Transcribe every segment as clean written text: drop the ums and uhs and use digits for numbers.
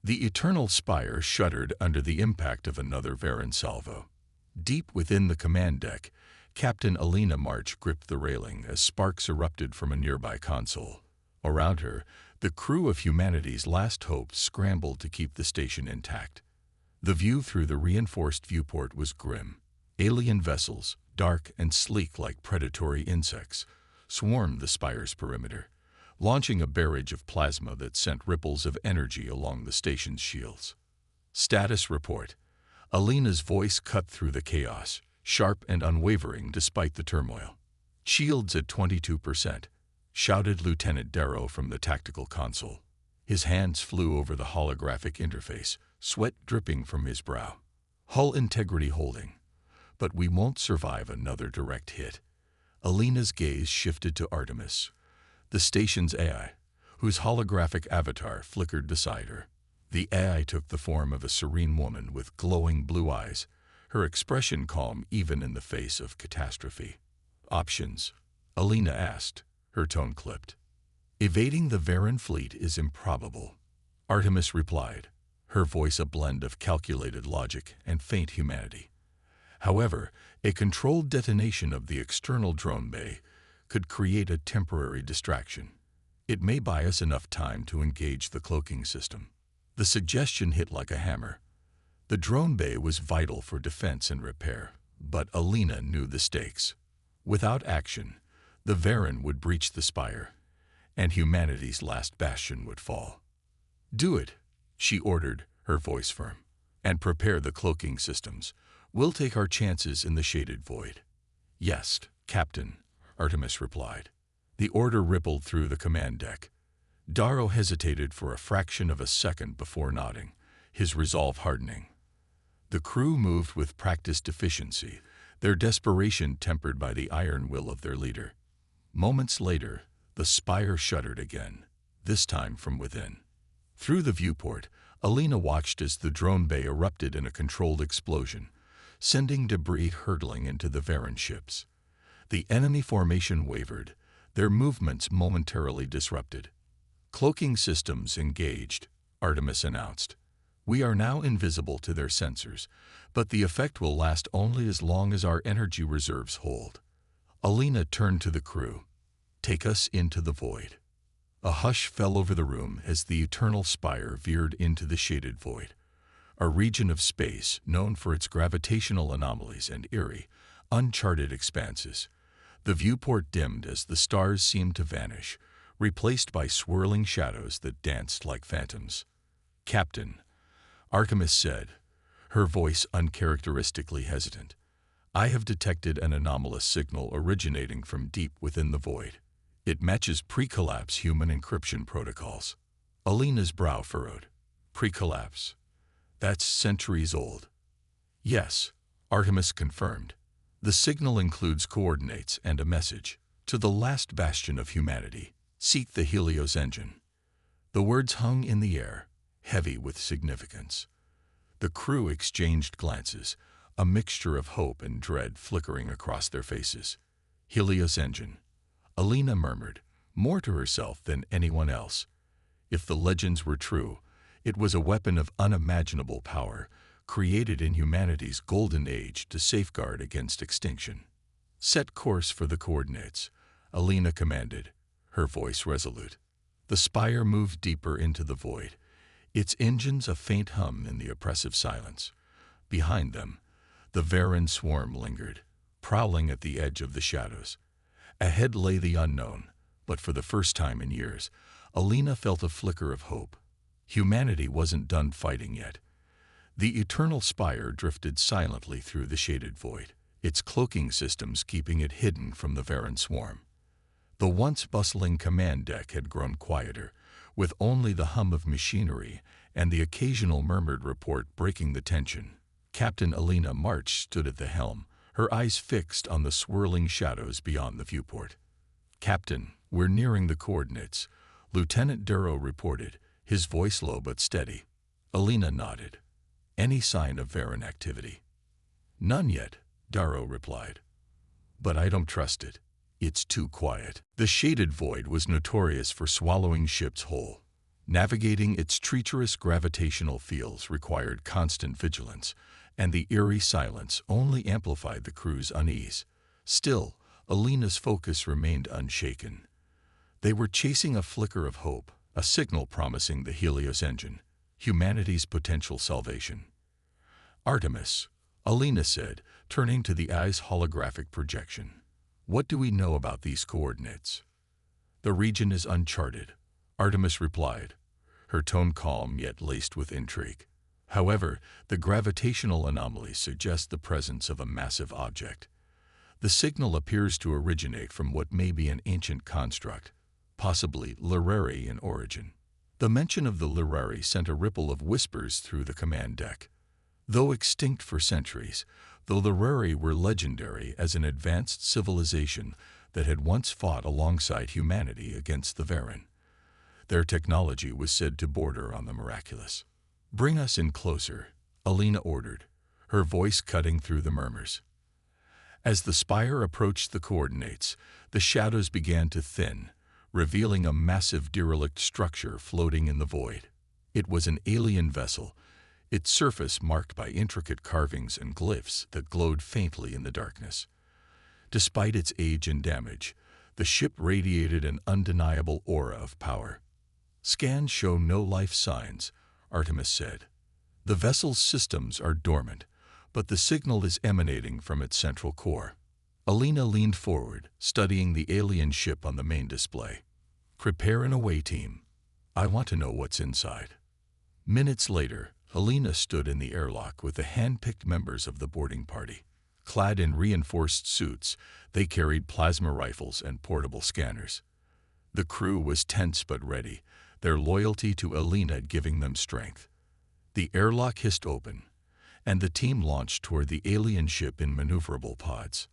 The eternal Spire shuddered under the impact of another Varan salvo. Deep within the command deck, Captain Alina March gripped the railing as sparks erupted from a nearby console. Around her, the crew of humanity's last hope scrambled to keep the station intact. The view through the reinforced viewport was grim. Alien vessels, dark and sleek like predatory insects, swarmed the Spire's perimeter, launching a barrage of plasma that sent ripples of energy along the station's shields. Status report. Alina's voice cut through the chaos, sharp and unwavering despite the turmoil. Shields at 22%, shouted Lieutenant Darrow from the tactical console. His hands flew over the holographic interface, sweat dripping from his brow. Hull integrity holding. But we won't survive another direct hit. Alina's gaze shifted to Artemis, the station's AI, whose holographic avatar flickered beside her. The AI took the form of a serene woman with glowing blue eyes, her expression calm even in the face of catastrophe. Options? Alina asked, her tone clipped. Evading the Varan fleet is improbable, Artemis replied, her voice a blend of calculated logic and faint humanity. However, a controlled detonation of the external drone bay could create a temporary distraction. It may buy us enough time to engage the cloaking system. The suggestion hit like a hammer. The drone bay was vital for defense and repair, but Alina knew the stakes. Without action, the Varan would breach the Spire, and humanity's last bastion would fall. Do it, she ordered, her voice firm, and prepare the cloaking systems. We'll take our chances in the shaded void. Yes, Captain, Artemis replied. The order rippled through the command deck. Darrow hesitated for a fraction of a second before nodding, his resolve hardening. The crew moved with practiced efficiency, their desperation tempered by the iron will of their leader. Moments later, the Spire shuddered again, this time from within. Through the viewport, Alina watched as the drone bay erupted in a controlled explosion, sending debris hurtling into the Varan ships. The enemy formation wavered, their movements momentarily disrupted. Cloaking systems engaged, Artemis announced. We are now invisible to their sensors, but the effect will last only as long as our energy reserves hold. Alina turned to the crew. Take us into the void. A hush fell over the room as the eternal Spire veered into the shaded void, a region of space known for its gravitational anomalies and eerie, uncharted expanses. The viewport dimmed as the stars seemed to vanish, replaced by swirling shadows that danced like phantoms. Captain, Artemis said, her voice uncharacteristically hesitant, I have detected an anomalous signal originating from deep within the void. It matches pre-collapse human encryption protocols. Alina's brow furrowed. Pre-collapse. That's centuries old. Yes, Artemis confirmed. The signal includes coordinates and a message. To the last bastion of humanity, seek the Helios engine. The words hung in the air, heavy with significance. The crew exchanged glances, a mixture of hope and dread flickering across their faces. Helios engine. Alina murmured, more to herself than anyone else. If the legends were true, it was a weapon of unimaginable power, created in humanity's golden age to safeguard against extinction. Set course for the coordinates, Alina commanded, her voice resolute. The Spire moved deeper into the void, its engines a faint hum in the oppressive silence. Behind them, the Varan swarm lingered, prowling at the edge of the shadows. Ahead lay the unknown, but for the first time in years, Alina felt a flicker of hope. Humanity wasn't done fighting yet. The eternal Spire drifted silently through the shaded void, its cloaking systems keeping it hidden from the Varan swarm. The once bustling command deck had grown quieter, with only the hum of machinery and the occasional murmured report breaking the tension. Captain Alina March stood at the helm, her eyes fixed on the swirling shadows beyond the viewport. Captain, we're nearing the coordinates, Lieutenant Darrow reported, his voice low but steady. Alina nodded. Any sign of Varan activity? None yet, Darrow replied. But I don't trust it. It's too quiet. The shaded void was notorious for swallowing ships whole. Navigating its treacherous gravitational fields required constant vigilance, and the eerie silence only amplified the crew's unease. Still, Alina's focus remained unshaken. They were chasing a flicker of hope, a signal promising the Helios engine, humanity's potential salvation. "Artemis," Alina said, turning to the eye's holographic projection. "What do we know about these coordinates?" "The region is uncharted," Artemis replied, her tone calm yet laced with intrigue. "However, the gravitational anomalies suggest the presence of a massive object. The signal appears to originate from what may be an ancient construct, possibly literary in origin." The mention of the literary sent a ripple of whispers through the command deck. Though extinct for centuries, the literary were legendary as an advanced civilization that had once fought alongside humanity against the Varan. Their technology was said to border on the miraculous. "Bring us in closer," Alina ordered, her voice cutting through the murmurs. As the Spire approached the coordinates, the shadows began to thin, revealing a massive derelict structure floating in the void. It was an alien vessel, its surface marked by intricate carvings and glyphs that glowed faintly in the darkness. Despite its age and damage, the ship radiated an undeniable aura of power. "Scans show no life signs," Artemis said. "The vessel's systems are dormant, but the signal is emanating from its central core." Alina leaned forward, studying the alien ship on the main display. "Prepare an away team. I want to know what's inside." Minutes later, Alina stood in the airlock with the hand-picked members of the boarding party. Clad in reinforced suits, they carried plasma rifles and portable scanners. The crew was tense but ready, their loyalty to Alina giving them strength. The airlock hissed open, and the team launched toward the alien ship in maneuverable pods.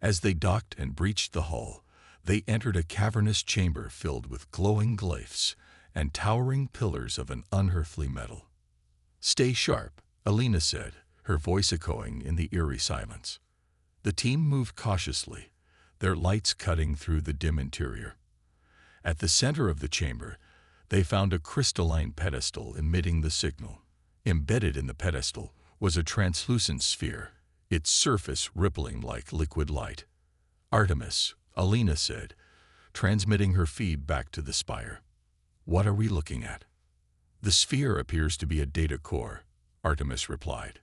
As they docked and breached the hull, they entered a cavernous chamber filled with glowing glyphs and towering pillars of an unearthly metal. "Stay sharp," Alina said, her voice echoing in the eerie silence. The team moved cautiously, their lights cutting through the dim interior. At the center of the chamber, they found a crystalline pedestal emitting the signal. Embedded in the pedestal was a translucent sphere, its surface rippling like liquid light. "Artemis," Alina said, transmitting her feed back to the Spire. "What are we looking at?" "The sphere appears to be a data core," Artemis replied.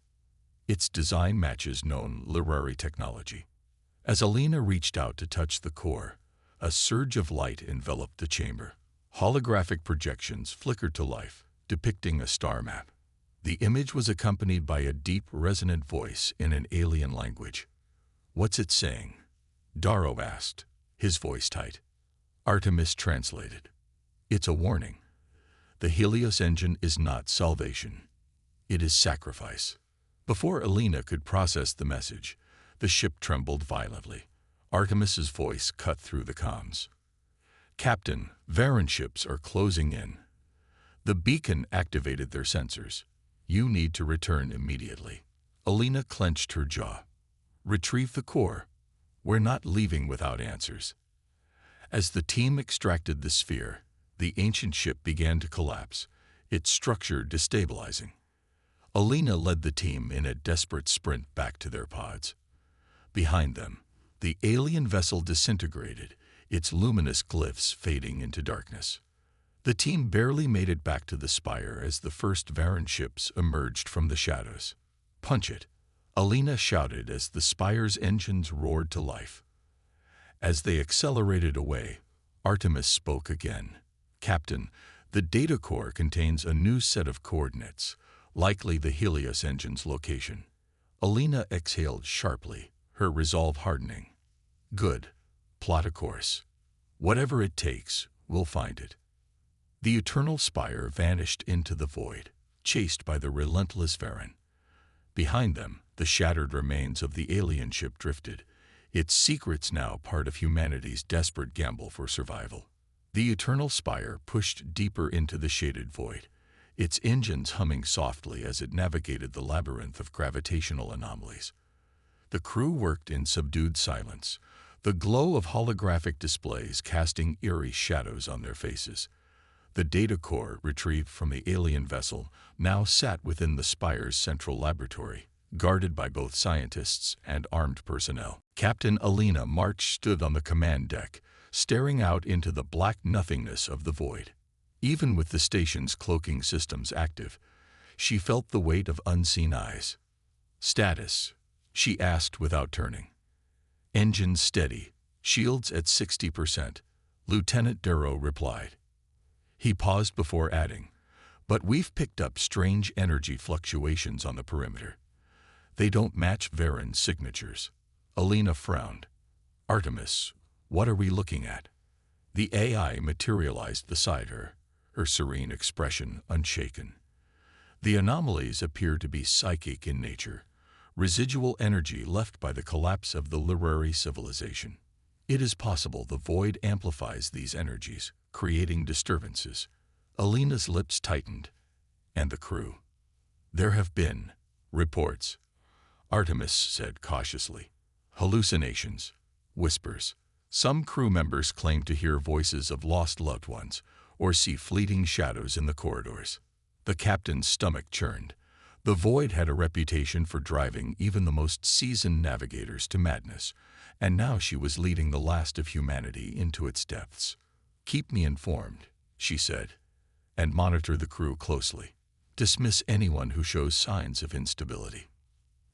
"Its design matches known literary technology." As Alina reached out to touch the core, a surge of light enveloped the chamber. Holographic projections flickered to life, depicting a star map. The image was accompanied by a deep, resonant voice in an alien language. "What's it saying?" Darrow asked, his voice tight. Artemis translated. "It's a warning. The Helios engine is not salvation. It is sacrifice." Before Alina could process the message, the ship trembled violently. Artemis's voice cut through the comms. "Captain, Varan ships are closing in. The beacon activated their sensors. You need to return immediately." Alina clenched her jaw. "Retrieve the core. We're not leaving without answers." As the team extracted the sphere, the ancient ship began to collapse, its structure destabilizing. Alina led the team in a desperate sprint back to their pods. Behind them, the alien vessel disintegrated, its luminous glyphs fading into darkness. The team barely made it back to the Spire as the first Varan ships emerged from the shadows. "Punch it," Alina shouted as the Spire's engines roared to life. As they accelerated away, Artemis spoke again. "Captain, the data core contains a new set of coordinates, likely the Helios engine's location." Alina exhaled sharply, her resolve hardening. "Good. Plot a course. Whatever it takes, we'll find it." The eternal Spire vanished into the void, chased by the relentless Varan. Behind them, the shattered remains of the alien ship drifted, its secrets now part of humanity's desperate gamble for survival. The eternal Spire pushed deeper into the shaded void, its engines humming softly as it navigated the labyrinth of gravitational anomalies. The crew worked in subdued silence, the glow of holographic displays casting eerie shadows on their faces. The data core, retrieved from the alien vessel, now sat within the Spire's central laboratory, guarded by both scientists and armed personnel. Captain Alina March stood on the command deck, staring out into the black nothingness of the void. Even with the station's cloaking systems active, she felt the weight of unseen eyes. "Status?" she asked without turning. "Engines steady, shields at 60%, Lieutenant Darrow replied. He paused before adding, "But we've picked up strange energy fluctuations on the perimeter. They don't match Varen's signatures." Alina frowned. "Artemis, what are we looking at?" The AI materialized beside her, her serene expression unshaken. "The anomalies appear to be psychic in nature, residual energy left by the collapse of the literary civilization. It is possible the void amplifies these energies, creating disturbances." Alina's lips tightened. "And the crew?" "There have been reports," Artemis said cautiously. "Hallucinations, whispers. Some crew members claim to hear voices of lost loved ones or see fleeting shadows in the corridors." The captain's stomach churned. The void had a reputation for driving even the most seasoned navigators to madness, and now she was leading the last of humanity into its depths. "Keep me informed," she said, "and monitor the crew closely. Dismiss anyone who shows signs of instability."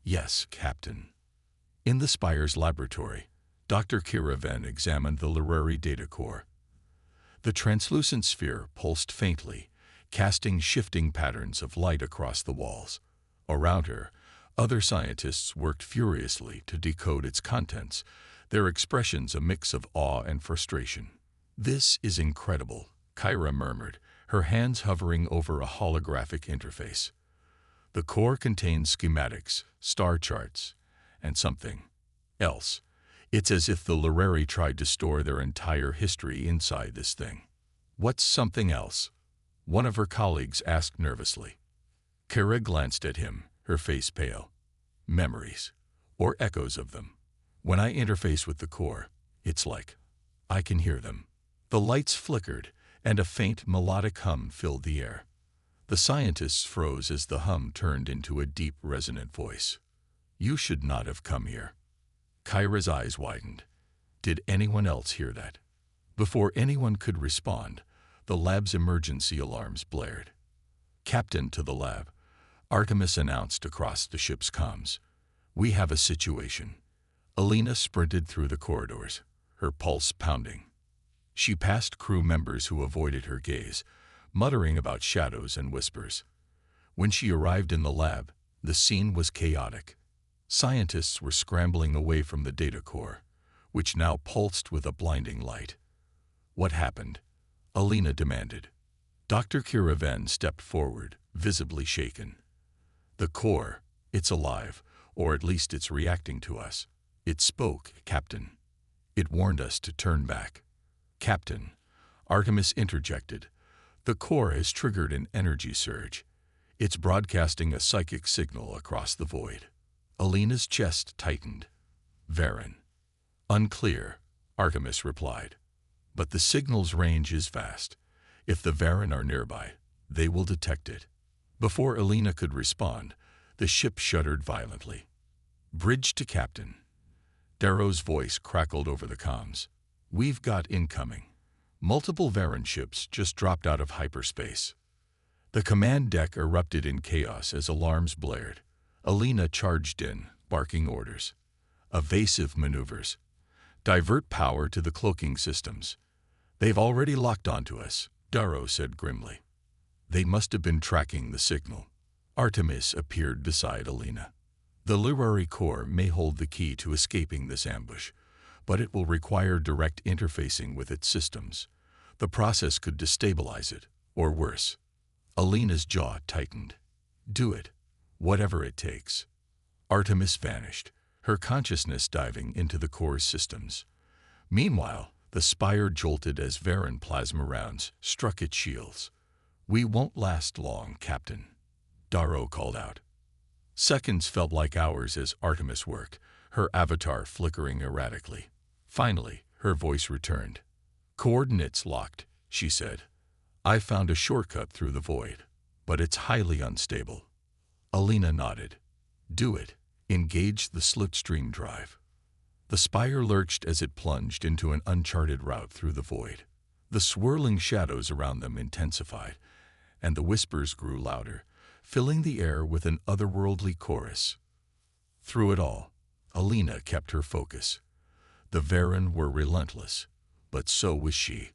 "Yes, Captain." In the Spire's laboratory, Dr. Kira Venn examined the literary data core. The translucent sphere pulsed faintly, casting shifting patterns of light across the walls. Around her, other scientists worked furiously to decode its contents, their expressions a mix of awe and frustration. "This is incredible," Kira murmured, her hands hovering over a holographic interface. "The core contains schematics, star charts, and something else. It's as if the Literari tried to store their entire history inside this thing." "What's something else?" one of her colleagues asked nervously. Kira glanced at him, her face pale. "Memories, or echoes of them. When I interface with the core, it's like I can hear them." The lights flickered, and a faint melodic hum filled the air. The scientists froze as the hum turned into a deep, resonant voice. "You should not have come here." Kyra's eyes widened. Did anyone else hear that? Before anyone could respond, the lab's emergency alarms blared. "Captain, to the lab," Artemis announced across the ship's comms. "We have a situation." Alina sprinted through the corridors, her pulse pounding. She passed crew members who avoided her gaze, muttering about shadows and whispers. When she arrived in the lab, the scene was chaotic. Scientists were scrambling away from the data core, which now pulsed with a blinding light. "What happened?" Alina demanded. Dr. Kira Venn stepped forward, visibly shaken. "The core, it's alive, or at least it's reacting to us. It spoke, Captain. It warned us to turn back." "Captain," Artemis interjected, "the core has triggered an energy surge. It's broadcasting a psychic signal across the void." Alina's chest tightened. "Varen." "Unclear," Artemis replied. "But the signal's range is vast. If the Varen are nearby, they will detect it." Before Alina could respond, the ship shuddered violently. "Bridge to Captain." Darrow's voice crackled over the comms. "We've got incoming. Multiple Varen ships just dropped out of hyperspace." The command deck erupted in chaos as alarms blared. Alina charged in, barking orders. "Evasive maneuvers. Divert power to the cloaking systems." "They've already locked onto us," Darrow said grimly. "They must have been tracking the signal." Artemis appeared beside Alina. "The literary core may hold the key to escaping this ambush, but it will require direct interfacing with its systems. The process could destabilize it, or worse." Alina's jaw tightened. "Do it, whatever it takes." Artemis vanished, her consciousness diving into the core's systems. Meanwhile, the Spire jolted as Varen plasma rounds struck its shields. "We won't last long, Captain," Darrow called out. Seconds felt like hours as Artemis worked, her avatar flickering erratically. Finally, her voice returned. "Coordinates locked," she said. I found a shortcut through the void, but it's highly unstable. Alina nodded. Do it. Engage the slipstream drive. The Spire lurched as it plunged into an uncharted route through the void. The swirling shadows around them intensified, and the whispers grew louder, filling the air with an otherworldly chorus. Through it all, Alina kept her focus. The Varen were relentless, but so was she.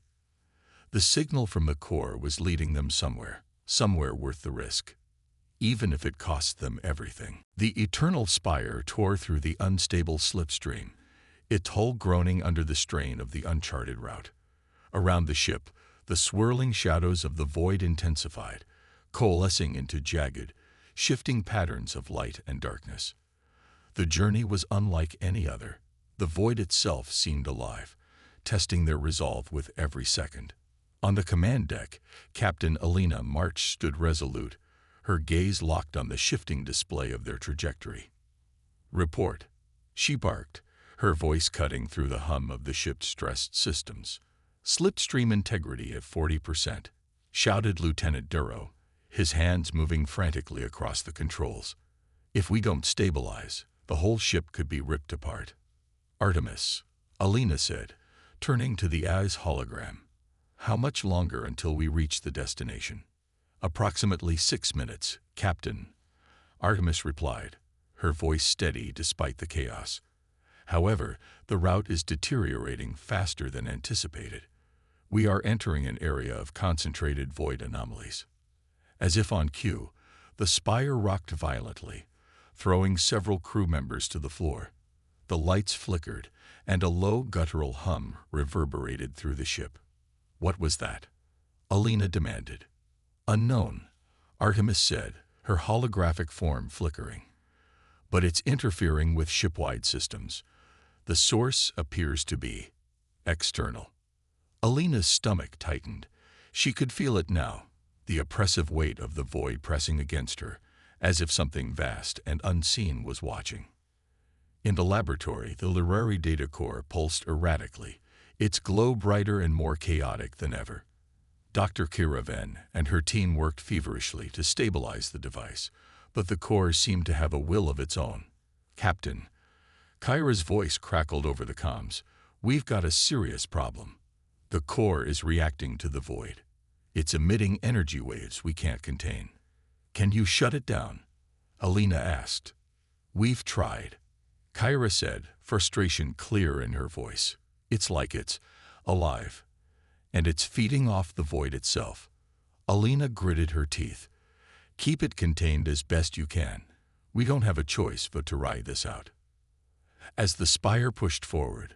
The signal from the core was leading them somewhere worth the risk, even if it cost them everything. The eternal Spire tore through the unstable slipstream, its hull groaning under the strain of the uncharted route. Around the ship, the swirling shadows of the void intensified, coalescing into jagged, shifting patterns of light and darkness. The journey was unlike any other. The void itself seemed alive, testing their resolve with every second. On the command deck, Captain Alina March stood resolute, her gaze locked on the shifting display of their trajectory. "Report," she barked, her voice cutting through the hum of the ship's stressed systems. "Slipstream integrity at 40%, shouted Lieutenant Darrow, his hands moving frantically across the controls. "If we don't stabilize, the whole ship could be ripped apart." "Artemis," Alina said, turning to the AI's hologram. "How much longer until we reach the destination?" "Approximately 6 minutes, Captain," Artemis replied, her voice steady despite the chaos. "However, the route is deteriorating faster than anticipated. We are entering an area of concentrated void anomalies." As if on cue, the Spire rocked violently, throwing several crew members to the floor. The lights flickered, and a low guttural hum reverberated through the ship. "What was that?" Alina demanded. "Unknown," Artemis said, her holographic form flickering. "But it's interfering with shipwide systems. The source appears to be external." Alina's stomach tightened. She could feel it now, the oppressive weight of the void pressing against her, as if something vast and unseen was watching. In the laboratory, the Literary Data Core pulsed erratically, its glow brighter and more chaotic than ever. Dr. Kira Venn and her team worked feverishly to stabilize the device, but the core seemed to have a will of its own. "Captain," Kyra's voice crackled over the comms, "we've got a serious problem. The core is reacting to the void. It's emitting energy waves we can't contain." "Can you shut it down?" Alina asked. "We've tried," Kyra said, frustration clear in her voice. "It's like it's alive, and it's feeding off the void itself." Alina gritted her teeth. "Keep it contained as best you can. We don't have a choice but to ride this out." As the Spire pushed forward,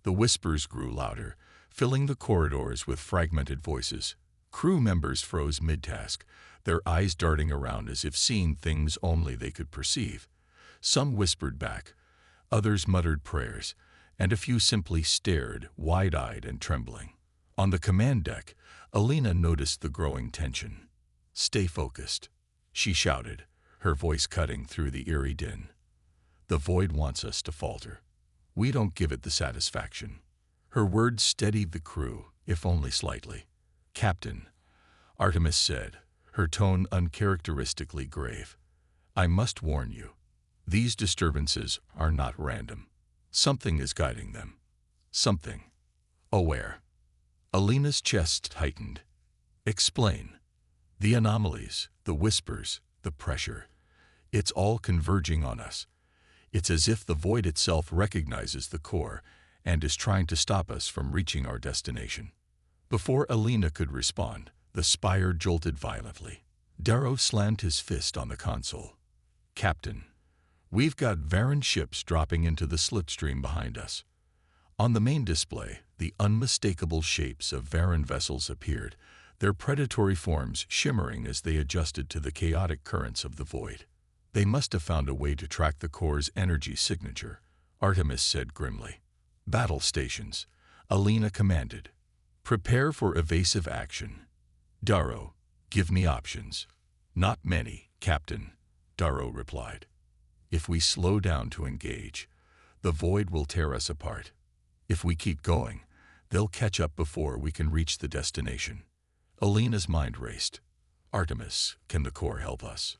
the whispers grew louder, filling the corridors with fragmented voices. Crew members froze mid-task, their eyes darting around as if seeing things only they could perceive. Some whispered back, others muttered prayers, and a few simply stared, wide-eyed and trembling. On the command deck, Alina noticed the growing tension. "Stay focused," she shouted, her voice cutting through the eerie din. "The void wants us to falter. We don't give it the satisfaction." Her words steadied the crew, if only slightly. "Captain," Artemis said, her tone uncharacteristically grave, "I must warn you. These disturbances are not random. Something is guiding them. Something. Aware." Alina's chest tightened. "Explain." "The anomalies, the whispers, the pressure. It's all converging on us. It's as if the void itself recognizes the core and is trying to stop us from reaching our destination." Before Alina could respond, the Spire jolted violently. Darrow slammed his fist on the console. "Captain, we've got Varen ships dropping into the slipstream behind us." On the main display, the unmistakable shapes of Varen vessels appeared, their predatory forms shimmering as they adjusted to the chaotic currents of the void. "They must have found a way to track the core's energy signature," Artemis said grimly. "Battle stations," Alina commanded. "Prepare for evasive action. Darrow, give me options." "Not many, Captain," Darrow replied. "If we slow down to engage, the void will tear us apart. If we keep going, they'll catch up before we can reach the destination. Alina's mind raced. Artemis, can the core help us?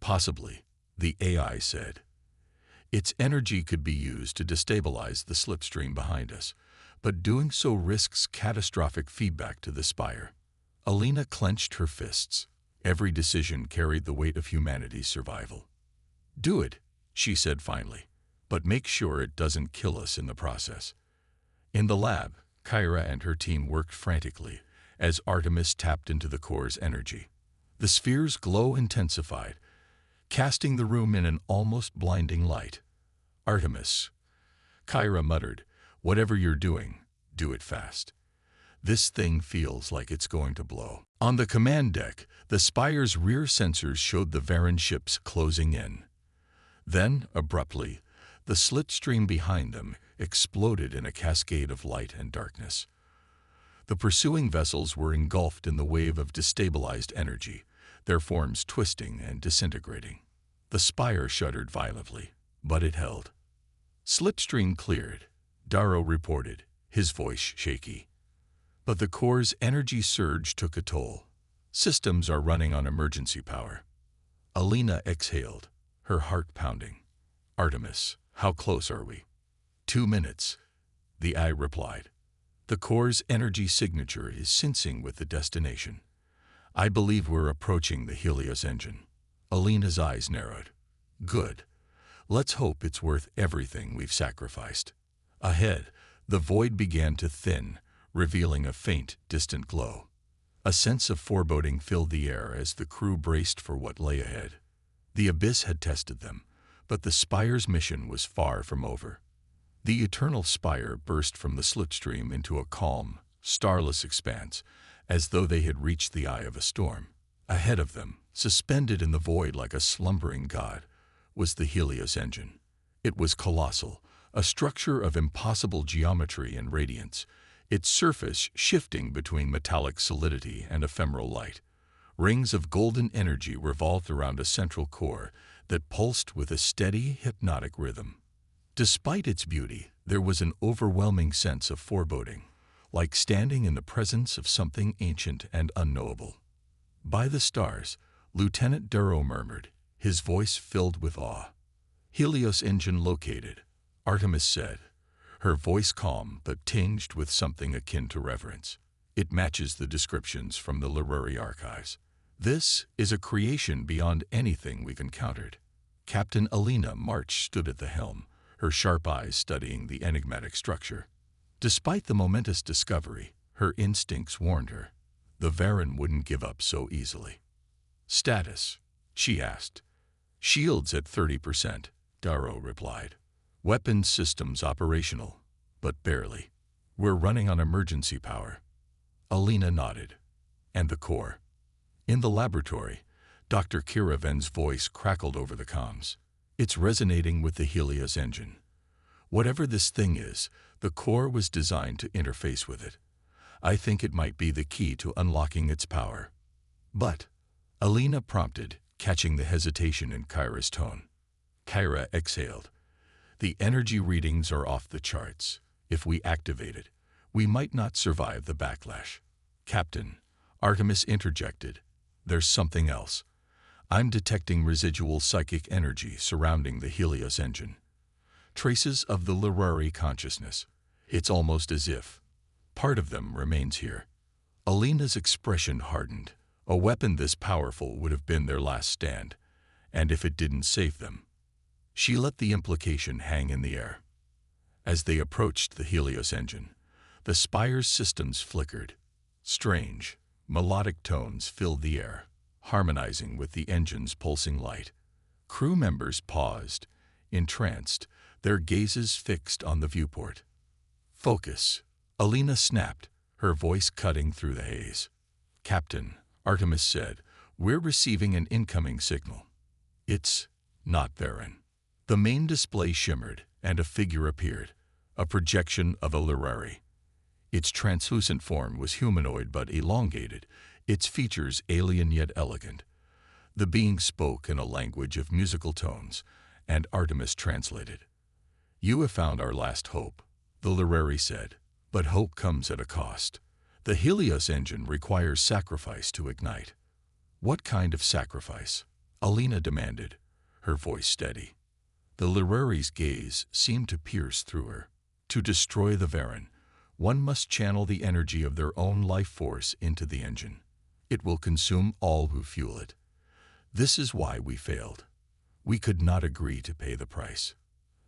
Possibly, the AI said. Its energy could be used to destabilize the slipstream behind us, but doing so risks catastrophic feedback to the Spire. Alina clenched her fists. Every decision carried the weight of humanity's survival. Do it, she said finally, but make sure it doesn't kill us in the process. In the lab, Kyra and her team worked frantically as Artemis tapped into the core's energy. The sphere's glow intensified, casting the room in an almost blinding light. Artemis, Kyra muttered, whatever you're doing, do it fast. This thing feels like it's going to blow. On the command deck, the Spire's rear sensors showed the Varan ships closing in. Then, abruptly, the slipstream behind them exploded in a cascade of light and darkness. The pursuing vessels were engulfed in the wave of destabilized energy, their forms twisting and disintegrating. The Spire shuddered violently, but it held. Slipstream cleared, Darrow reported, his voice shaky. But the core's energy surge took a toll. Systems are running on emergency power. Alina exhaled, her heart pounding. Artemis, how close are we? 2 minutes, the eye replied. The core's energy signature is syncing with the destination. I believe we're approaching the Helios engine. Alina's eyes narrowed. Good. Let's hope it's worth everything we've sacrificed. Ahead, the void began to thin, revealing a faint, distant glow. A sense of foreboding filled the air as the crew braced for what lay ahead. The abyss had tested them, but the Spire's mission was far from over. The eternal Spire burst from the slipstream into a calm, starless expanse, as though they had reached the eye of a storm. Ahead of them, suspended in the void like a slumbering god, was the Helios engine. It was colossal, a structure of impossible geometry and radiance, its surface shifting between metallic solidity and ephemeral light. Rings of golden energy revolved around a central core that pulsed with a steady, hypnotic rhythm. Despite its beauty, there was an overwhelming sense of foreboding, like standing in the presence of something ancient and unknowable. By the stars, Lieutenant Darrow murmured, his voice filled with awe. Helios engine located, Artemis said, her voice calm but tinged with something akin to reverence. It matches the descriptions from the Literary archives. This is a creation beyond anything we've encountered. Captain Alina March stood at the helm, her sharp eyes studying the enigmatic structure. Despite the momentous discovery, her instincts warned her. The Varan wouldn't give up so easily. Status, she asked. Shields at 30%, Darrow replied. Weapons systems operational, but barely. We're running on emergency power. Alina nodded. And the core? In the laboratory, Dr. Kiraven's voice crackled over the comms. It's resonating with the Helios engine. Whatever this thing is, the core was designed to interface with it. I think it might be the key to unlocking its power. But, Alina prompted, catching the hesitation in Kyra's tone. Kyra exhaled. The energy readings are off the charts. If we activate it, we might not survive the backlash. Captain, Artemis interjected. There's something else. I'm detecting residual psychic energy surrounding the Helios engine. Traces of the Literary consciousness. It's almost as if part of them remains here. Alina's expression hardened. A weapon this powerful would have been their last stand, and if it didn't save them. She let the implication hang in the air. As they approached the Helios engine, the Spire's systems flickered. Strange, melodic tones filled the air, harmonizing with the engine's pulsing light. Crew members paused, entranced, their gazes fixed on the viewport. Focus, Alina snapped, her voice cutting through the haze. Captain, Artemis said, we're receiving an incoming signal. It's not Varan. The main display shimmered, and a figure appeared, a projection of a Literary. Its translucent form was humanoid but elongated, its features alien yet elegant. The being spoke in a language of musical tones, and Artemis translated. You have found our last hope, the Literary said, but hope comes at a cost. The Helios engine requires sacrifice to ignite. What kind of sacrifice? Alina demanded, her voice steady. The Lurari's gaze seemed to pierce through her. To destroy the Varen, one must channel the energy of their own life force into the engine. It will consume all who fuel it. This is why we failed. We could not agree to pay the price.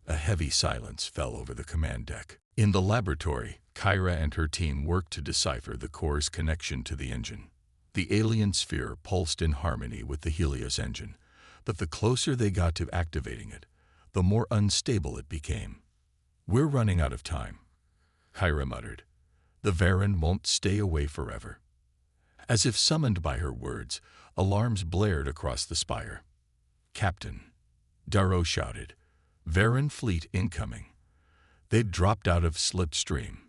A heavy silence fell over the command deck. In the laboratory, Kyra and her team worked to decipher the core's connection to the engine. The alien sphere pulsed in harmony with the Helios engine, but the closer they got to activating it, the more unstable it became. "We're running out of time," Kyra muttered. "The Varen won't stay away forever." As if summoned by her words, alarms blared across the Spire. "Captain," Darrow shouted, "Varen fleet incoming." They'd dropped out of slipstream.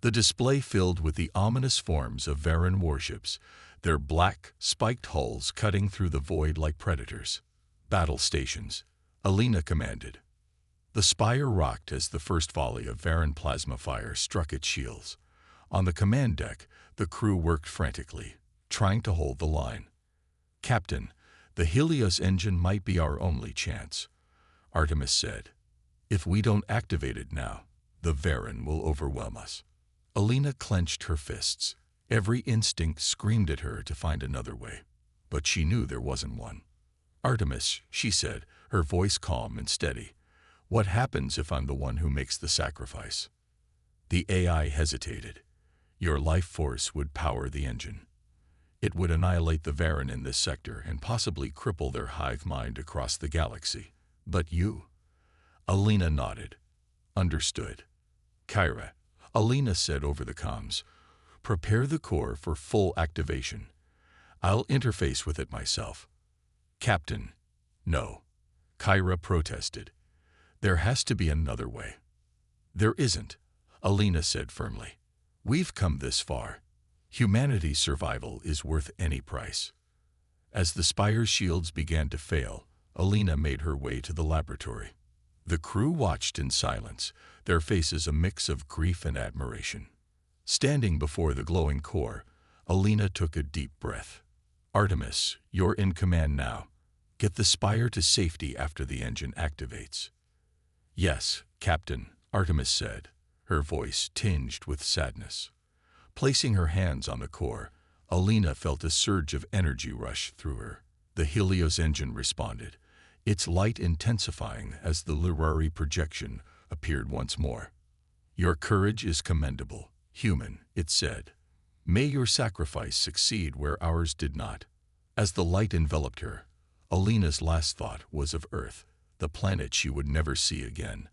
The display filled with the ominous forms of Varen warships, their black, spiked hulls cutting through the void like predators. "Battle stations," Alina commanded. The Spire rocked as the first volley of Varen plasma fire struck its shields. On the command deck, the crew worked frantically, trying to hold the line. "Captain, the Helios engine might be our only chance," Artemis said. "If we don't activate it now, the Varen will overwhelm us." Alina clenched her fists. Every instinct screamed at her to find another way, but she knew there wasn't one. "Artemis," she said, her voice calm and steady, "what happens if I'm the one who makes the sacrifice?" The AI hesitated. "Your life force would power the engine. It would annihilate the Varen in this sector and possibly cripple their hive mind across the galaxy. But you?" Alina nodded. "Understood." "Kyra," Alina said over the comms, "prepare the core for full activation. I'll interface with it myself." "Captain." "No," Kyra protested. "There has to be another way." "There isn't," Alina said firmly. "We've come this far. Humanity's survival is worth any price." As the Spire's shields began to fail, Alina made her way to the laboratory. The crew watched in silence, their faces a mix of grief and admiration. Standing before the glowing core, Alina took a deep breath. "Artemis, you're in command now. Get the Spire to safety after the engine activates." "Yes, Captain," Artemis said, her voice tinged with sadness. Placing her hands on the core, Alina felt a surge of energy rush through her. The Helios engine responded, its light intensifying as the Lurari projection appeared once more. "Your courage is commendable, human," it said. "May your sacrifice succeed where ours did not." As the light enveloped her, Alina's last thought was of Earth, the planet she would never see again,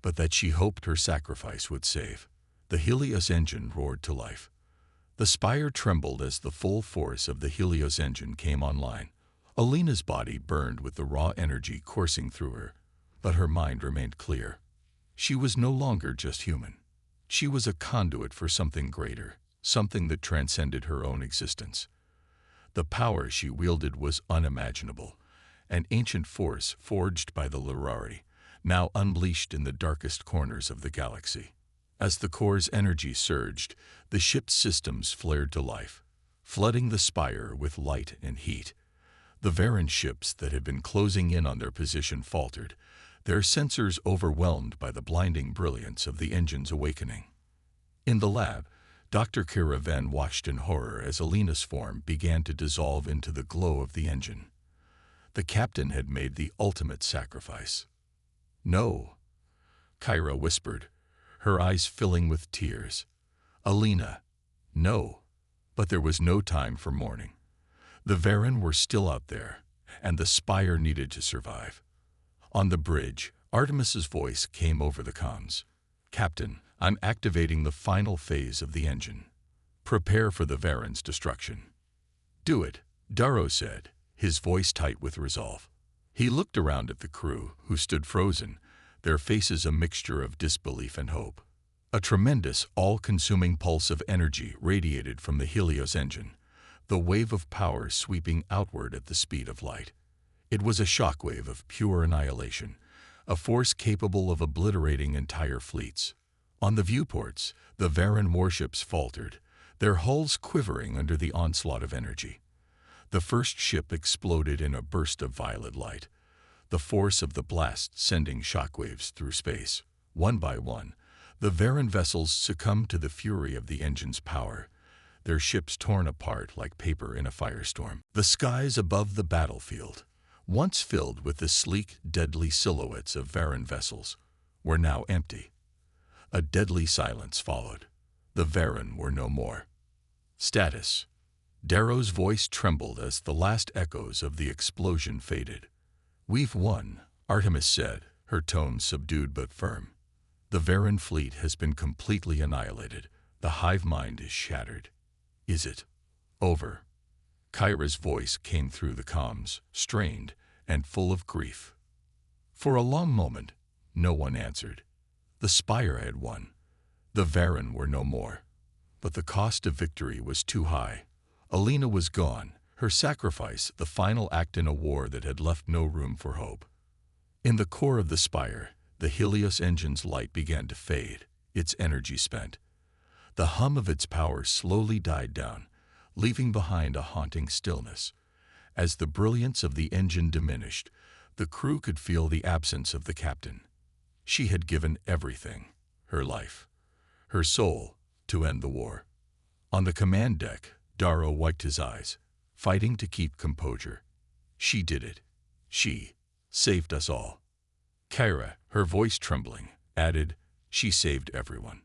but that she hoped her sacrifice would save. The Helios engine roared to life. The Spire trembled as the full force of the Helios engine came online. Alina's body burned with the raw energy coursing through her, but her mind remained clear. She was no longer just human. She was a conduit for something greater, something that transcended her own existence. The power she wielded was unimaginable, an ancient force forged by the Lurari, now unleashed in the darkest corners of the galaxy. As the core's energy surged, the ship's systems flared to life, flooding the Spire with light and heat. The Varen ships that had been closing in on their position faltered, their sensors overwhelmed by the blinding brilliance of the engine's awakening. In the lab, Dr. Kiraven watched in horror as Alina's form began to dissolve into the glow of the engine. The captain had made the ultimate sacrifice. "No," Kyra whispered, her eyes filling with tears. "Alina, no." But there was no time for mourning. The Varen were still out there, and the Spire needed to survive. On the bridge, Artemis's voice came over the comms. "Captain, I'm activating the final phase of the engine. Prepare for the Varen's destruction." "Do it," Darrow said, his voice tight with resolve. He looked around at the crew, who stood frozen, their faces a mixture of disbelief and hope. A tremendous, all-consuming pulse of energy radiated from the Helios engine, the wave of power sweeping outward at the speed of light. It was a shockwave of pure annihilation, a force capable of obliterating entire fleets. On the viewports, the Varen warships faltered, their hulls quivering under the onslaught of energy. The first ship exploded in a burst of violet light, the force of the blast sending shockwaves through space. One by one, the Varan vessels succumbed to the fury of the engine's power, their ships torn apart like paper in a firestorm. The skies above the battlefield, once filled with the sleek, deadly silhouettes of Varan vessels, were now empty. A deadly silence followed. The Varan were no more. Status. Darrow's voice trembled as the last echoes of the explosion faded. "We've won," Artemis said, her tone subdued but firm. "The Varan fleet has been completely annihilated. The hive mind is shattered." "Is it over?" Kyra's voice came through the comms, strained and full of grief. For a long moment, no one answered. The Spire had won. The Varan were no more. But the cost of victory was too high. Alina was gone, her sacrifice the final act in a war that had left no room for hope. In the core of the Spire, the Helios engine's light began to fade, its energy spent. The hum of its power slowly died down, leaving behind a haunting stillness. As the brilliance of the engine diminished, the crew could feel the absence of the captain. She had given everything, her life, her soul, to end the war. On the command deck, Darrow wiped his eyes, fighting to keep composure. She did it. She saved us all. Kyra, her voice trembling, added, "She saved everyone.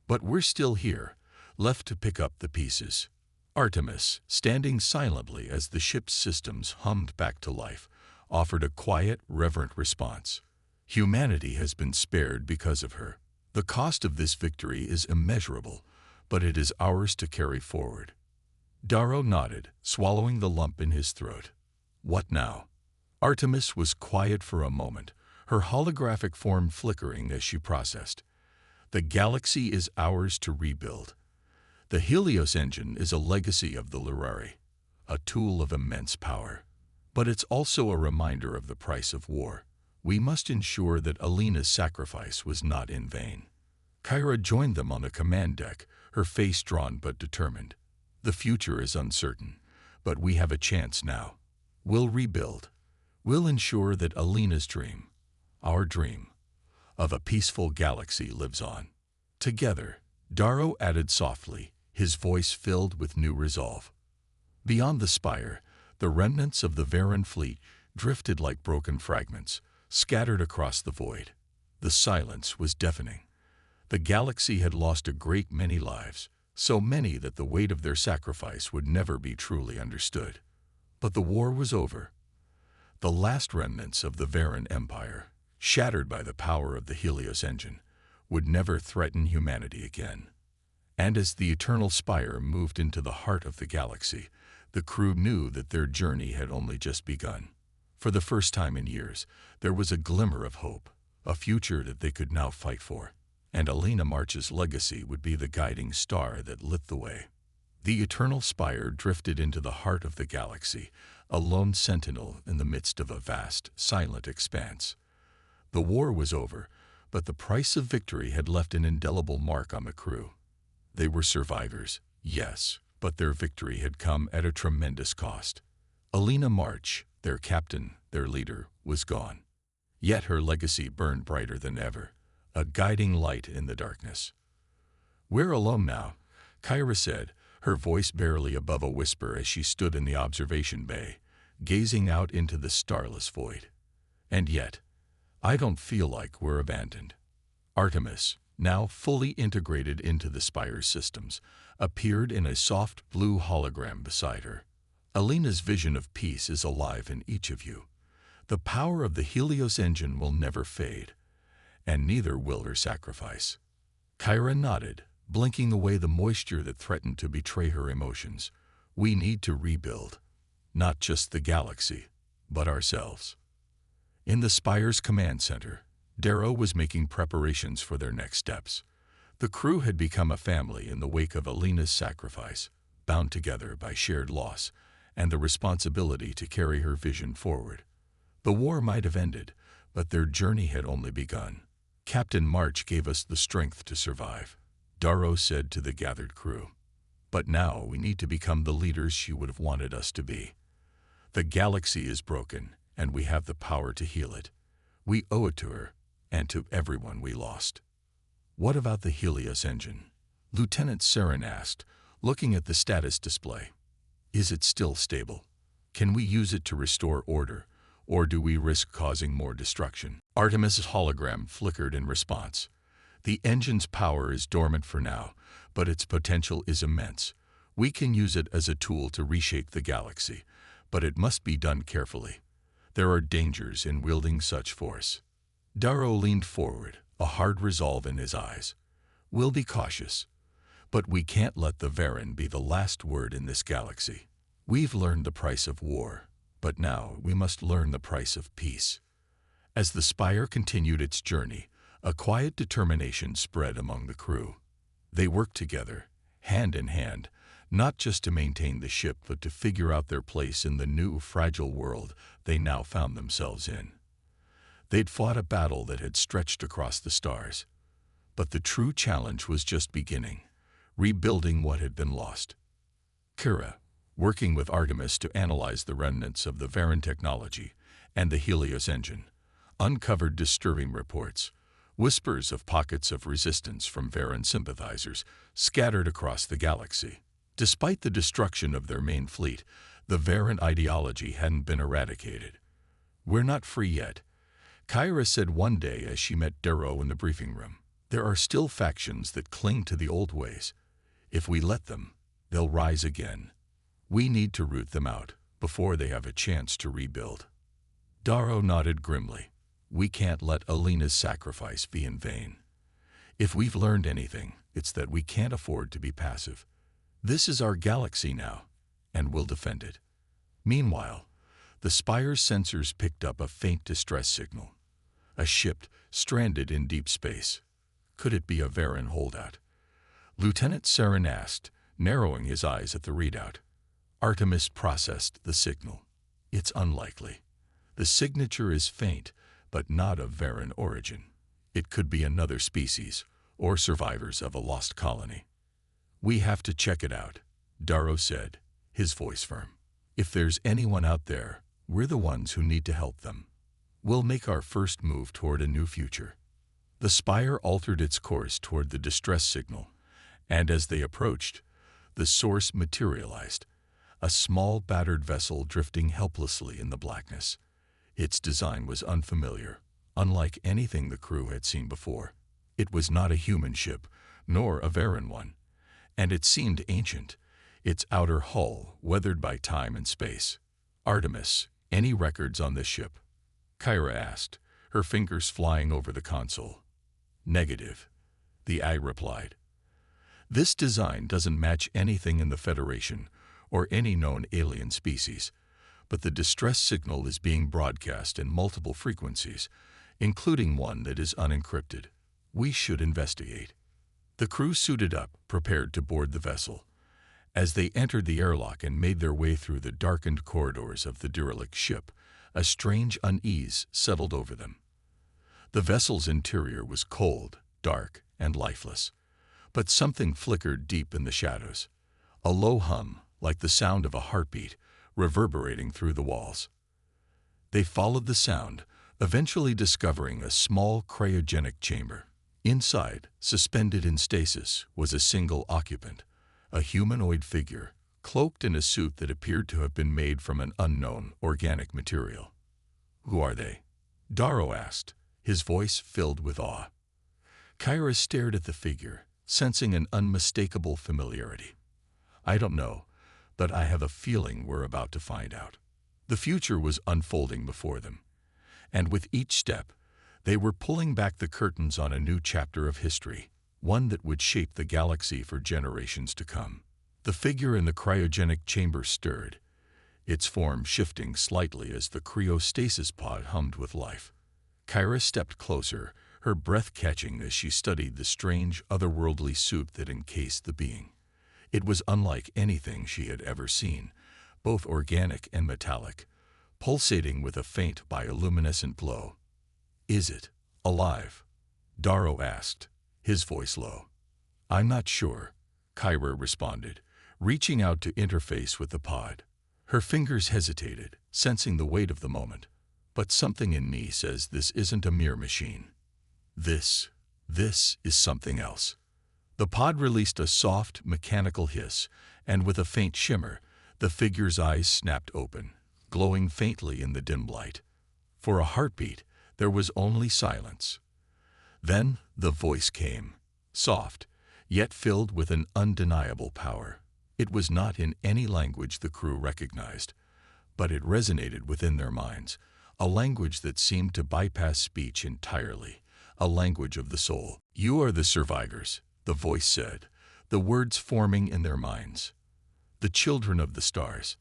But we're still here, left to pick up the pieces." Artemis, standing silently as the ship's systems hummed back to life, offered a quiet, reverent response. "Humanity has been spared because of her. The cost of this victory is immeasurable, but it is ours to carry forward." Darrow nodded, swallowing the lump in his throat. "What now?" Artemis was quiet for a moment, her holographic form flickering as she processed. "The galaxy is ours to rebuild. The Helios engine is a legacy of the Lurari, a tool of immense power. But it's also a reminder of the price of war. We must ensure that Alina's sacrifice was not in vain." Kyra joined them on the command deck, her face drawn but determined. "The future is uncertain, but we have a chance now. We'll rebuild. We'll ensure that Alina's dream, our dream, of a peaceful galaxy lives on." Together, Darrow added softly, his voice filled with new resolve. Beyond the Spire, the remnants of the Varan fleet drifted like broken fragments, scattered across the void. The silence was deafening. The galaxy had lost a great many lives, so many that the weight of their sacrifice would never be truly understood. But the war was over. The last remnants of the Varan Empire, shattered by the power of the Helios engine, would never threaten humanity again. And as the Eternal Spire moved into the heart of the galaxy, the crew knew that their journey had only just begun. For the first time in years, there was a glimmer of hope, a future that they could now fight for. And Alina March's legacy would be the guiding star that lit the way. The Eternal Spire drifted into the heart of the galaxy, a lone sentinel in the midst of a vast, silent expanse. The war was over, but the price of victory had left an indelible mark on the crew. They were survivors, yes, but their victory had come at a tremendous cost. Alina March, their captain, their leader, was gone. Yet her legacy burned brighter than ever, a guiding light in the darkness. "We're alone now," Kyra said, her voice barely above a whisper as she stood in the observation bay, gazing out into the starless void. "And yet, I don't feel like we're abandoned." Artemis, now fully integrated into the Spire's systems, appeared in a soft blue hologram beside her. "Alina's vision of peace is alive in each of you. The power of the Helios engine will never fade, and neither will her sacrifice." Kyra nodded, blinking away the moisture that threatened to betray her emotions. "We need to rebuild, not just the galaxy, but ourselves." In the Spire's command center, Darrow was making preparations for their next steps. The crew had become a family in the wake of Alina's sacrifice, bound together by shared loss and the responsibility to carry her vision forward. The war might have ended, but their journey had only begun. "Captain March gave us the strength to survive," Darrow said to the gathered crew. But now we need to become the leaders she would have wanted us to be. The galaxy is broken, and we have the power to heal it. We owe it to her, and to everyone we lost. What about the Helios engine? Lieutenant Saren asked, looking at the status display. Is it still stable? Can we use it to restore order, or do we risk causing more destruction? Artemis's hologram flickered in response. The engine's power is dormant for now, but its potential is immense. We can use it as a tool to reshape the galaxy, but it must be done carefully. There are dangers in wielding such force. Darrow leaned forward, a hard resolve in his eyes. We'll be cautious, but we can't let the Varen be the last word in this galaxy. We've learned the price of war, but now we must learn the price of peace. As the Spire continued its journey, a quiet determination spread among the crew. They worked together, hand in hand, not just to maintain the ship but to figure out their place in the new, fragile world they now found themselves in. They'd fought a battle that had stretched across the stars. But the true challenge was just beginning, rebuilding what had been lost. Kira, working with Artemis to analyze the remnants of the Varen technology and the Helios engine, uncovered disturbing reports, whispers of pockets of resistance from Varen sympathizers scattered across the galaxy. Despite the destruction of their main fleet, the Varen ideology hadn't been eradicated. We're not free yet, Kyra said one day as she met Darrow in the briefing room. There are still factions that cling to the old ways. If we let them, they'll rise again. We need to root them out before they have a chance to rebuild. Darrow nodded grimly. We can't let Alina's sacrifice be in vain. If we've learned anything, it's that we can't afford to be passive. This is our galaxy now, and we'll defend it. Meanwhile, the Spire's sensors picked up a faint distress signal. A ship stranded in deep space. Could it be a Varen holdout? Lieutenant Saren asked, narrowing his eyes at the readout. Artemis processed the signal. It's unlikely. The signature is faint, but not of Varen origin. It could be another species, or survivors of a lost colony. We have to check it out, Darrow said, his voice firm. If there's anyone out there, we're the ones who need to help them. We'll make our first move toward a new future. The Spire altered its course toward the distress signal, and as they approached, the source materialized, a small battered vessel drifting helplessly in the blackness. Its design was unfamiliar, unlike anything the crew had seen before. It was not a human ship, nor a Varen one, and it seemed ancient, its outer hull weathered by time and space. Artemis, any records on this ship? Kyra asked, her fingers flying over the console. Negative, the eye replied. This design doesn't match anything in the Federation or any known alien species, but the distress signal is being broadcast in multiple frequencies, including one that is unencrypted. We should investigate. The crew suited up, prepared to board the vessel. As they entered the airlock and made their way through the darkened corridors of the derelict ship, a strange unease settled over them. The vessel's interior was cold, dark, and lifeless, but something flickered deep in the shadows. A low hum, like the sound of a heartbeat, reverberating through the walls. They followed the sound, eventually discovering a small cryogenic chamber. Inside, suspended in stasis, was a single occupant, a humanoid figure, cloaked in a suit that appeared to have been made from an unknown organic material. Who are they? Darrow asked, his voice filled with awe. Kyra stared at the figure, sensing an unmistakable familiarity. I don't know, but I have a feeling we're about to find out. The future was unfolding before them, and with each step, they were pulling back the curtains on a new chapter of history, one that would shape the galaxy for generations to come. The figure in the cryogenic chamber stirred, its form shifting slightly as the cryostasis pod hummed with life. Kyra stepped closer, her breath catching as she studied the strange, otherworldly suit that encased the being. It was unlike anything she had ever seen, both organic and metallic, pulsating with a faint bioluminescent glow. Is it alive? Darrow asked, his voice low. I'm not sure, Kyra responded, reaching out to interface with the pod. Her fingers hesitated, sensing the weight of the moment. But something in me says this isn't a mere machine. This is something else. The pod released a soft, mechanical hiss, and with a faint shimmer, the figure's eyes snapped open, glowing faintly in the dim light. For a heartbeat, there was only silence. Then the voice came, soft, yet filled with an undeniable power. It was not in any language the crew recognized, but it resonated within their minds, a language that seemed to bypass speech entirely, a language of the soul. "You are the survivors," the voice said, the words forming in their minds. "The children of the stars.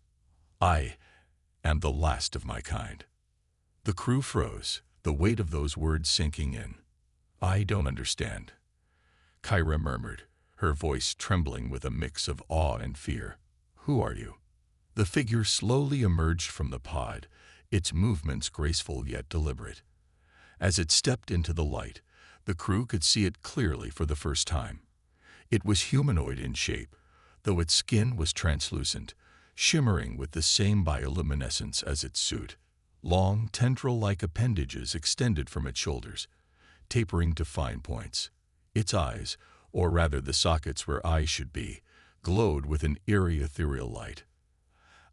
I am the last of my kind." The crew froze, the weight of those words sinking in. "I don't understand," Kyra murmured, her voice trembling with a mix of awe and fear. "Who are you?" The figure slowly emerged from the pod, its movements graceful yet deliberate. As it stepped into the light, the crew could see it clearly for the first time. It was humanoid in shape, though its skin was translucent, shimmering with the same bioluminescence as its suit. Long, tendril-like appendages extended from its shoulders, tapering to fine points. Its eyes, or rather the sockets where eyes should be, glowed with an eerie ethereal light.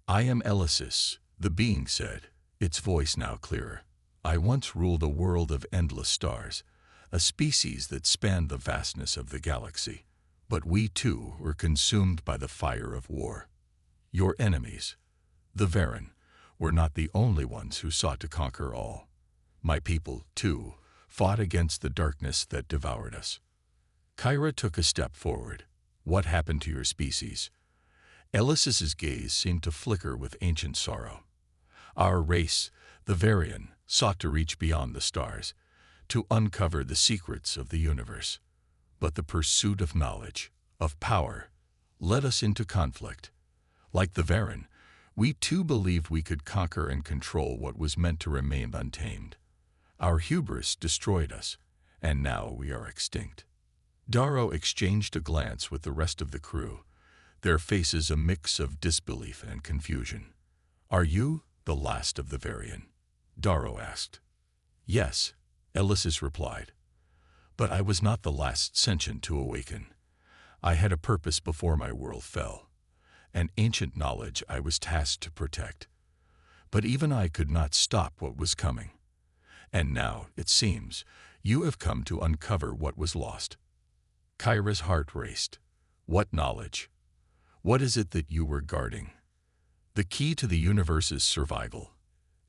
"I am Elysis," the being said, its voice now clearer. "I once ruled a world of endless stars, a species that spanned the vastness of the galaxy. But we too were consumed by the fire of war. Your enemies, the Varen, were not the only ones who sought to conquer all. My people, too, fought against the darkness that devoured us." Kyra took a step forward. "What happened to your species?" Elysis's gaze seemed to flicker with ancient sorrow. "Our race, the Varian, sought to reach beyond the stars, to uncover the secrets of the universe. But the pursuit of knowledge, of power, led us into conflict. Like the Varen, we too believed we could conquer and control what was meant to remain untamed. Our hubris destroyed us, and now we are extinct." Darrow exchanged a glance with the rest of the crew, their faces a mix of disbelief and confusion. "Are you the last of the Varian?" Darrow asked. "Yes," Elysis replied. "But I was not the last sentient to awaken. I had a purpose before my world fell, an ancient knowledge I was tasked to protect. But even I could not stop what was coming. And now, it seems, you have come to uncover what was lost." Kyra's heart raced. "What knowledge? What is it that you were guarding?" "The key to the universe's survival,"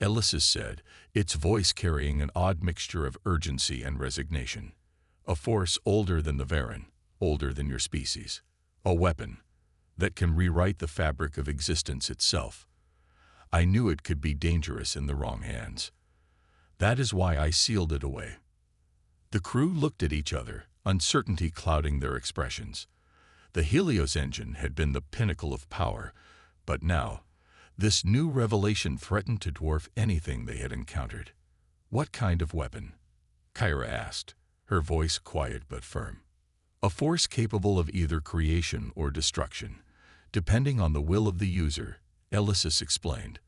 Elysis said, its voice carrying an odd mixture of urgency and resignation. "A force older than the Varen, older than your species. A weapon that can rewrite the fabric of existence itself. I knew it could be dangerous in the wrong hands. That is why I sealed it away." The crew looked at each other, uncertainty clouding their expressions. The Helios engine had been the pinnacle of power, but now, this new revelation threatened to dwarf anything they had encountered. "What kind of weapon?" Kyra asked, her voice quiet but firm. "A force capable of either creation or destruction, depending on the will of the user," Elysis explained.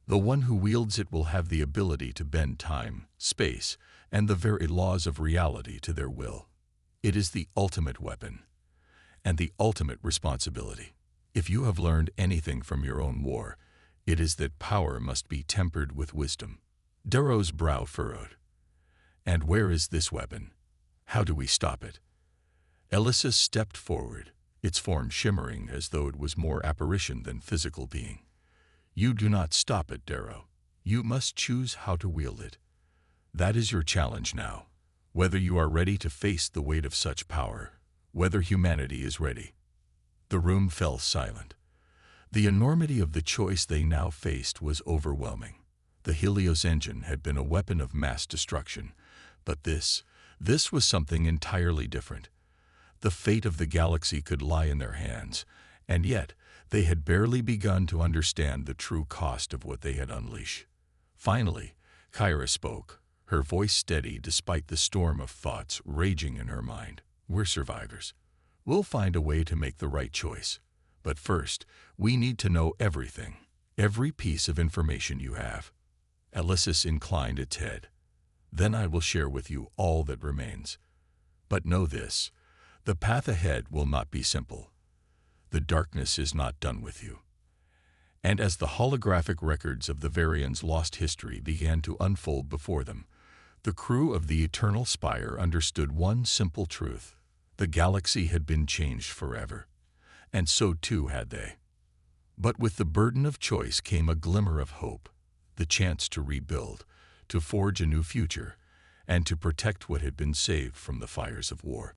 "The one who wields it will have the ability to bend time, space, and the very laws of reality to their will. It is the ultimate weapon, and the ultimate responsibility. If you have learned anything from your own war, it is that power must be tempered with wisdom." Darrow's brow furrowed. "And where is this weapon? How do we stop it?" Elysis stepped forward, its form shimmering as though it was more apparition than physical being. "You do not stop it, Darrow. You must choose how to wield it. That is your challenge now. Whether you are ready to face the weight of such power, whether humanity is ready." The room fell silent. The enormity of the choice they now faced was overwhelming. The Helios engine had been a weapon of mass destruction, but this was something entirely different. The fate of the galaxy could lie in their hands, and yet they had barely begun to understand the true cost of what they had unleashed. Finally, Kyra spoke, her voice steady despite the storm of thoughts raging in her mind. "We're survivors. We'll find a way to make the right choice. But first, we need to know everything, every piece of information you have. Elysis inclined its head. Then I will share with you all that remains. But know this, the path ahead will not be simple. The darkness is not done with you. And as the holographic records of the Varian's lost history began to unfold before them, the crew of the Eternal Spire understood one simple truth. The galaxy had been changed forever, and so too had they. But with the burden of choice came a glimmer of hope, the chance to rebuild, to forge a new future, and to protect what had been saved from the fires of war.